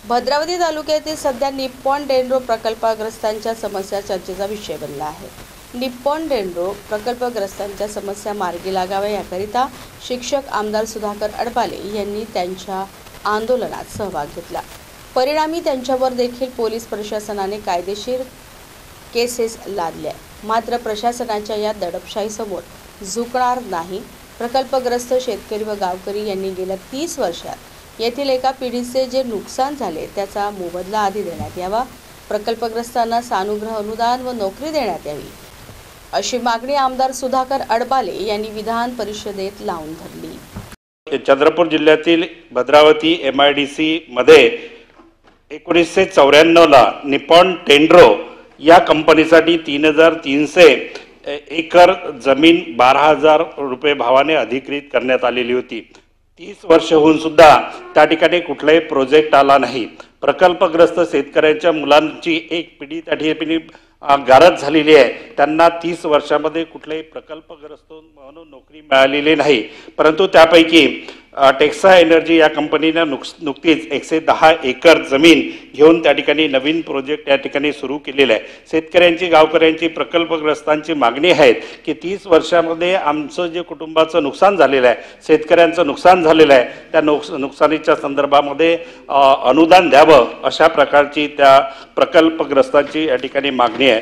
भद्रावती तालुक्यातील सध्या निप्पॉन डेनरो प्रकल्पग्रस्तांच्या समस्या चर्चेचा विषय बनला आहे। निप्पॉन डेनरो प्रकल्पग्रस्तांच्या समस्या मार्गी लागाव्या याकरिता शिक्षक आमदार सुधाकर अडबाले यांनी त्यांच्या आंदोलनात सहभाग घेतला। परिणामी त्यांच्यावर देखील पोलीस प्रशासनाने कायदेशीर केसेस लादल्या। मात्र प्रशासनाच्या या दडपशाहीसमोर झुकणार नाही। प्रकल्पग्रस्त शेतकरी व गावकरी यांनी गेल्या 30 वर्षात येथील एका पिढीचे जे नुकसान झाले त्याचा मोबदला आधी देण्यात यावा। प्रकल्पग्रस्तांना सानुग्रह अनुदान व नोकरी देण्यात यावी अशी मागणी आमदार सुधाकर अडबाले यांनी विधान परिषदेत लावून धरली। चंद्रपूर जिल्ह्यातील भद्रावती MIDC मध्ये 1994 ला निप्पॉन डेनरो या कंपनीसाठी 3300 एकर जमीन 12,000 रुपये भावाने अधिकृत करण्यात आलेली होती। 30 वर्ष होऊन सुद्धा त्या ठिकाणी कुठलाही प्रोजेक्ट आला नाही। प्रकल्पग्रस्त शेतकऱ्यांच्या मुलांची एक पिढी त्या ठिकाणी गारद झालेली आहे। त्यांना 30 वर्षामध्ये कुठलाही प्रकल्पग्रस्त म्हणून नोकरी मिळालेली नाही। परंतु त्यापैकी टेक्सा एनर्जी या कंपनीने नुकतीच 110 एकर जमीन घेऊन त्या ठिकाणी नवीन प्रोजेक्ट या ठिकाणी सुरू केलेला आहे। शेतकऱ्यांची गावकऱ्यांची प्रकल्पग्रस्तांची मागणी आहे की 30 वर्षामध्ये आमचं जे कुटुंबाचं नुकसान झालेलं आहे, शेतकऱ्यांचं नुकसान झालेलं आहे, त्या नुकसानीच्या संदर्भामध्ये अनुदान द्यावं अशा प्रकारची त्या प्रकल्पग्रस्तांची या ठिकाणी मागणी आहे।